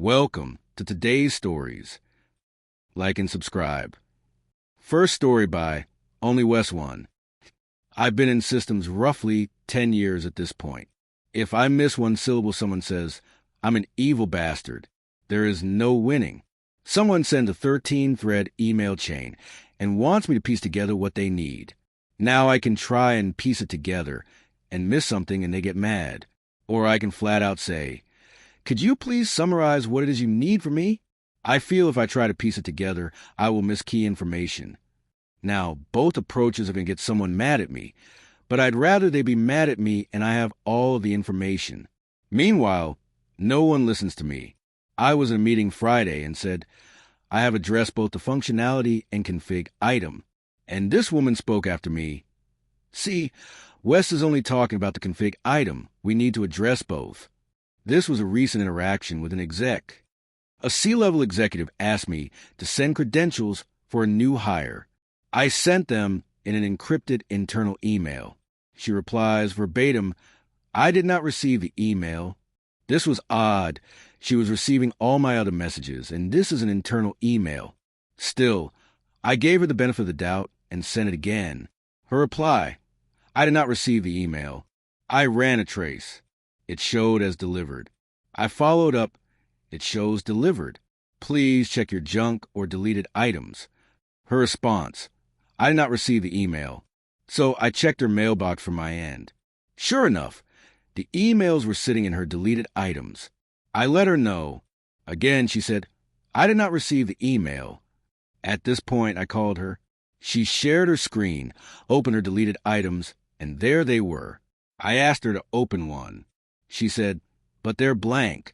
Welcome to today's stories. Like and subscribe. First story by Only West One. I've been in systems roughly 10 years at this point. If I miss one syllable, someone says, I'm an evil bastard. There is no winning. Someone sends a 13-thread email chain and wants me to piece together what they need. Now I can try and piece it together and miss something and they get mad. Or I can flat out say, could you please summarize what it is you need from me? I feel if I try to piece it together, I will miss key information. Now, both approaches are going to get someone mad at me, but I'd rather they be mad at me and I have all of the information. Meanwhile, no one listens to me. I was in a meeting Friday and said, I have addressed both the functionality and config item. And this woman spoke after me. See, Wes is only talking about the config item. We need to address both. This was a recent interaction with an exec. A C-level executive asked me to send credentials for a new hire. I sent them in an encrypted internal email. She replies verbatim, I did not receive the email. This was odd. She was receiving all my other messages, and this is an internal email. Still, I gave her the benefit of the doubt and sent it again. Her reply, I did not receive the email. I ran a trace. It showed as delivered. I followed up. It shows delivered. Please check your junk or deleted items. Her response, I did not receive the email. So I checked her mailbox from my end. Sure enough, the emails were sitting in her deleted items. I let her know. Again, she said, I did not receive the email. At this point, I called her. She shared her screen, opened her deleted items, and there they were. I asked her to open one. She said, but they're blank.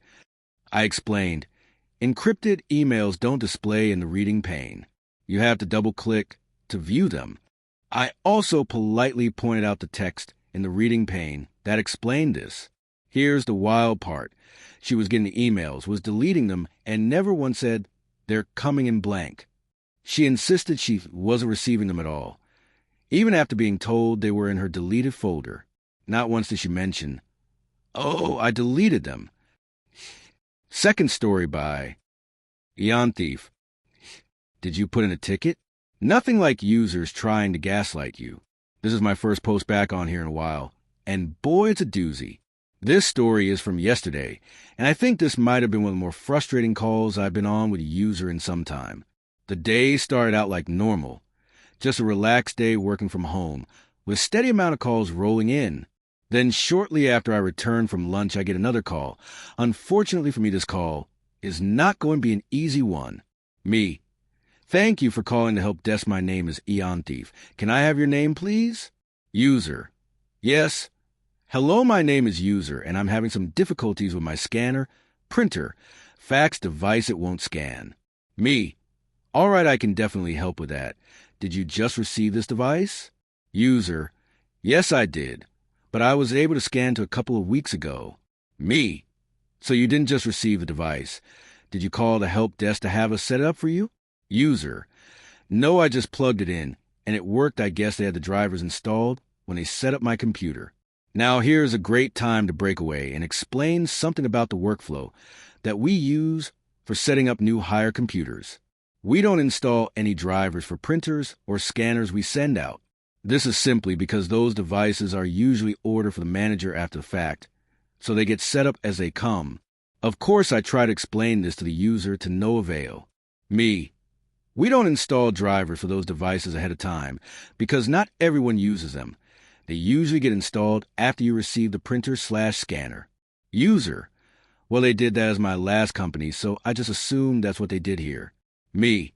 I explained, encrypted emails don't display in the reading pane. You have to double-click to view them. I also politely pointed out the text in the reading pane that explained this. Here's the wild part. She was getting the emails, was deleting them, and never once said, they're coming in blank. She insisted she wasn't receiving them at all, even after being told they were in her deleted folder. Not once did she mention, oh, I deleted them. Second story by Eon Thief. Did you put in a ticket? Nothing like users trying to gaslight you. This is my first post back on here in a while, and boy, it's a doozy. This story is from yesterday, and I think this might have been one of the more frustrating calls I've been on with a user in some time. The day started out like normal, just a relaxed day working from home, with a steady amount of calls rolling in. Then shortly after I return from lunch, I get another call. Unfortunately for me, this call is not going to be an easy one. Me. Thank you for calling the help desk. My name is Eon Thief. Can I have your name, please? User. Yes. Hello, my name is User, and I'm having some difficulties with my scanner, printer, fax device it won't scan. Me. All right, I can definitely help with that. Did you just receive this device? User. Yes, I did. But I was able to scan to a couple of weeks ago. Me. So you didn't just receive the device. Did you call the help desk to have us set it up for you? User. No, I just plugged it in, and it worked. I guess they had the drivers installed when they set up my computer. Now here's a great time to break away and explain something about the workflow that we use for setting up new hire computers. We don't install any drivers for printers or scanners we send out. This is simply because those devices are usually ordered for the manager after the fact, so they get set up as they come. Of course, I try to explain this to the user to no avail. Me. We don't install drivers for those devices ahead of time because not everyone uses them. They usually get installed after you receive the printer/scanner. User. Well, they did that as my last company, so I just assumed that's what they did here. Me.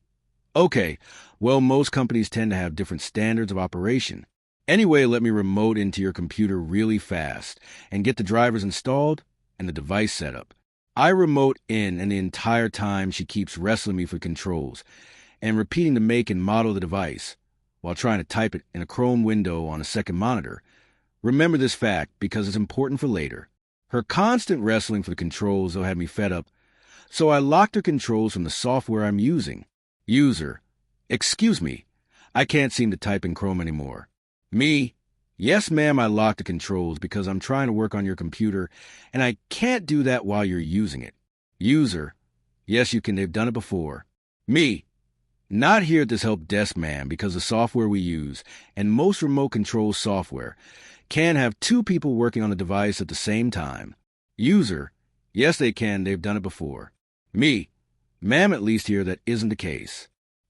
Okay, well, most companies tend to have different standards of operation. Anyway, let me remote into your computer really fast and get the drivers installed and the device set up. I remote in, and the entire time she keeps wrestling me for controls and repeating the make and model of the device while trying to type it in a Chrome window on a second monitor. Remember this fact because it's important for later. Her constant wrestling for the controls, though, had me fed up, so I locked her controls from the software I'm using. User. Excuse me. I can't seem to type in Chrome anymore. Me. Yes, ma'am, I locked the controls because I'm trying to work on your computer, and I can't do that while you're using it. User. Yes, you can. They've done it before. Me. Not here at this help desk, ma'am, because the software we use, and most remote control software, can have two people working on a device at the same time. User. Yes, they can. They've done it before. Me. Ma'am, at least here that isn't the case.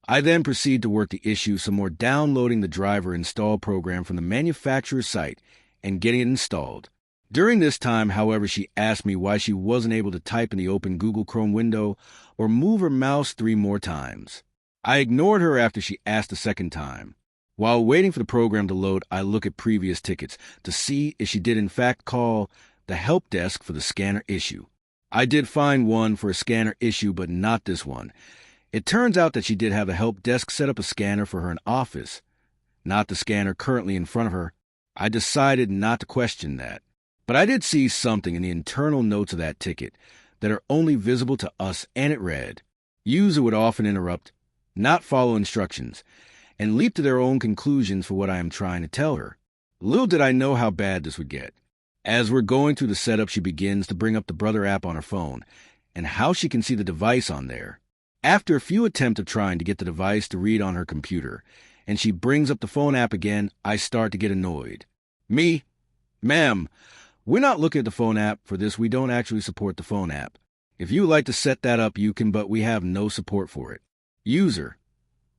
I then proceed to work the issue some more, downloading the driver install program from the manufacturer's site and getting it installed. During this time, however, she asked me why she wasn't able to type in the open Google Chrome window or move her mouse 3 more times. I ignored her after she asked the second time. While waiting for the program to load, I look at previous tickets to see if she did in fact call the help desk for the scanner issue. I did find one for a scanner issue, but not this one. It turns out that she did have the help desk set up a scanner for her in office, not the scanner currently in front of her. I decided not to question that. But I did see something in the internal notes of that ticket that are only visible to us, and it read, "User would often interrupt, not follow instructions, and leap to their own conclusions for what I am trying to tell her." Little did I know how bad this would get. As we're going through the setup, she begins to bring up the Brother app on her phone and how she can see the device on there. After a few attempts of trying to get the device to read on her computer, and she brings up the phone app again, I start to get annoyed. Me, ma'am, we're not looking at the phone app for this. We don't actually support the phone app. If you would like to set that up, you can, but we have no support for it. User,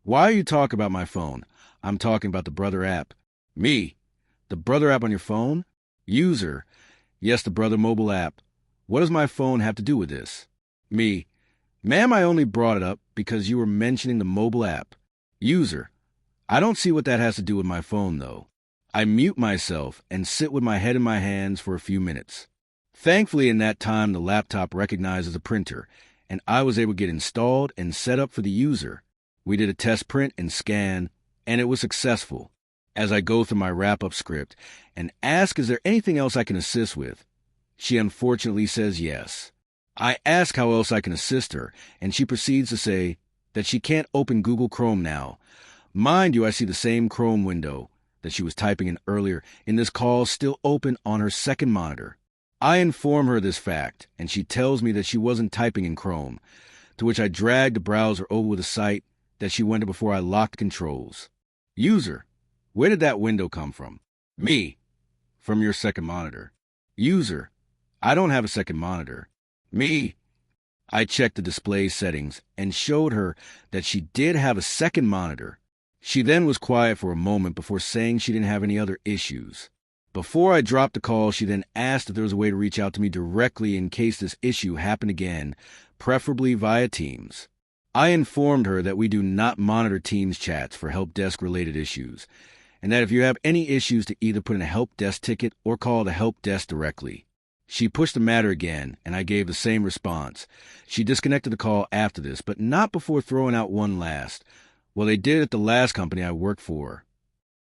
why are you talking about my phone? I'm talking about the Brother app. Me, the Brother app on your phone? User, yes, the Brother mobile app. What does my phone have to do with this? Me, ma'am, I only brought it up because you were mentioning the mobile app. User, I don't see what that has to do with my phone, though. I mute myself and sit with my head in my hands for a few minutes. Thankfully, in that time, the laptop recognizes a printer, and I was able to get installed and set up for the user. We did a test print and scan, and it was successful. As I go through my wrap-up script and ask, is there anything else I can assist with? She unfortunately says yes. I ask how else I can assist her, and she proceeds to say that she can't open Google Chrome now. Mind you, I see the same Chrome window that she was typing in earlier in this call still open on her second monitor. I inform her this fact, and she tells me that she wasn't typing in Chrome, to which I drag the browser over with a site that she went to before I locked controls. User, where did that window come from? Me, from your second monitor. User, I don't have a second monitor. Me, I checked the display settings and showed her that she did have a second monitor. She then was quiet for a moment before saying she didn't have any other issues. Before I dropped the call, she then asked if there was a way to reach out to me directly in case this issue happened again, preferably via Teams. I informed her that we do not monitor Teams chats for help desk related issues, and that if you have any issues to either put in a help desk ticket or call the help desk directly. She pushed the matter again, and I gave the same response. She disconnected the call after this, but not before throwing out one last. Well, they did at the last company I worked for.